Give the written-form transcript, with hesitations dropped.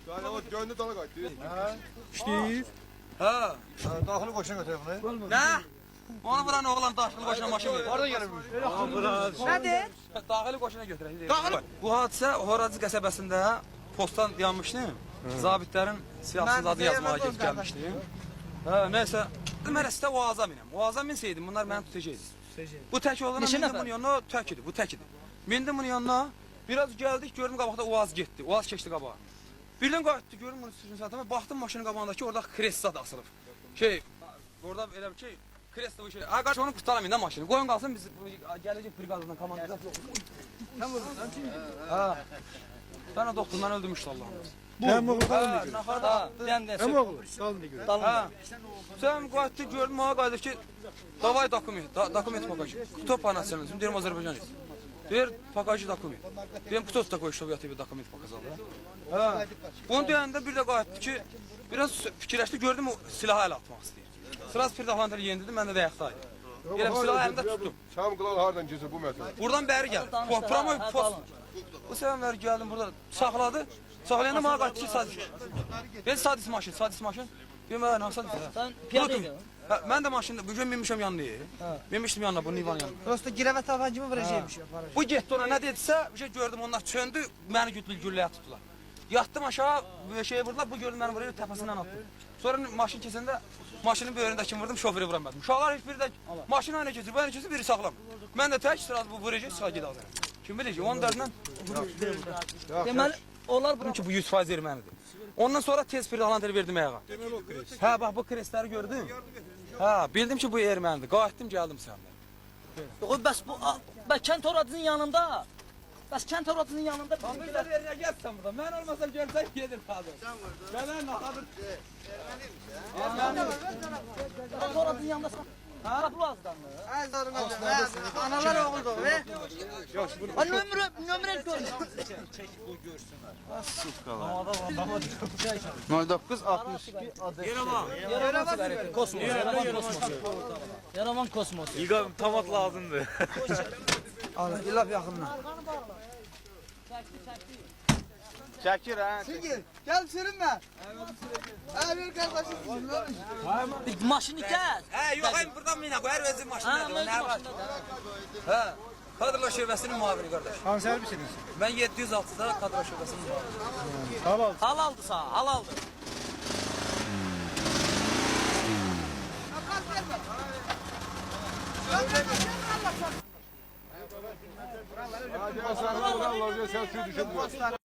Yani o gönlü dala kaçtı. İşte. Ha. Daxili qoşuna götürüb bunu. Ne? Onu vuran oğlan daxili qoşuna maşın verir. Hardan gəlibmiş? Nədir? Daxili qoşuna götürək. Bu hadisə Horacı qəsəbəsində postdan yanmışdı. Zabitlərin silahsız adı yazmağa gedib gəlmişdi. Ha, nəysə, mən istə Oğaza minəm. Oğaza minsəydim, bunlar məni tutacaqdı. Bu tək oğlana mindim bunun yanına, tək idi, bu tək idi. Mindim bunun yanına, biraz gəldik, gördüm qabaqda Oğaz getdi, Oğaz keçdi qabağa. Birdən qayıtdı, gördüm bunu sürücü saatama, baxdım maşının qabağındakı orada Krestat asılıb. Orada elə bir şey, Krestat bu şey. Ay qarşı onu qurtaramayın da maşını, qoyun qalsın, biz gələcək briqadan, komandada. Sən vurdun, sən kim? Ha. Bana doktor, mən öldürmüşdü Allah'ım. Hem oğlu dalın diyor. Naxarda, Hem oğlu dalın diyor. ha. Sen qayıtdı, gördüm, bana qayıtdı ki, davay dokument pakajı. Кто по национальности? Deyirəm Azərbaycanız. Deyir, pakajı dokument. Deyirəm, кто такой, что я тебе документ показал? Ha. Bunu deyəndə bir də qayıtdı ki, biraz fikirləşdi, gördüm o silahı ələ atmaq istəyir. Sırası Firdavantır yendirdi, mən də dəyəqdaydım. Deyirəm, silahı əlimdə tutdum. Şam Qılal hardan keçir bu məsələ? Buradan bəri gəldi. Promoy post. Bu səfər bəri gəldim burada, saxladı. Saxlayanda bana qayıtdı ki, sadis. Ben sadis maşın. Deyirəm, nə sadis? Sən piyada idin. Mən də maşında, bugün minmişəm yanına. Minmişdim yanına, bu Nivan yanına. Prosta girəvə tavan kimi vuracaqmış. Bu getdi ona, nə dedisə, bir şey gördüm, onlar çöndü, məni gülləyə tutdular. Yatdım aşağı, şey vurdular, bu gördüm məni vurur, təpəsindən attı. Sonra maşın keçəndə, maşının böyründəkini vurdum, şoförü vuramadım. Uşaqlar heç biri də maşın aynı keçir, bu aynı keçir, biri sağlam. Mən də tək sırası bu vuracaq, sığa gedə alacaq. Kim bilir ki, onun dərindən... Deməli, onlar Dedim ki, bu 100% ermənidir. Ondan sonra tez Firdavantı verdim ayağa. Hə, bax, bu kresləri gördün. Hə, bildim ki, bu ermənidir. Qayıtdım, gəldim səndə. bəs bu kənd oradının yanında. Bəs kənd oradının yanında Bizlər yerinə gəlsən burada. Mən olmasam görsən gedir qadır. Gələn naxadır. kənd oradının yanında. Ha, bu azdandır. Analar oğul doğru. Ha, nömrə görmüş. 0962 adı. Kosmos. Yaraman kosmos. İlgam tamat lazımdı. Alın, ilap yaxından. Çekir ha. Gel sürünme. Ver kardeşim. Maşını kəs. Hə, yox, hayır, buradan minə qoyar, özü Ha, maşındadır. mən Nə var? maşında. Hə, Kadrla Şöbəsinin muavini qardaş. Hangi servisiniz? Mən 706-da Kadrla Şöbəsinin muavini. Halal. Halaldı sağ, halaldı. Hadi ya sana Qılal, sen su düşün.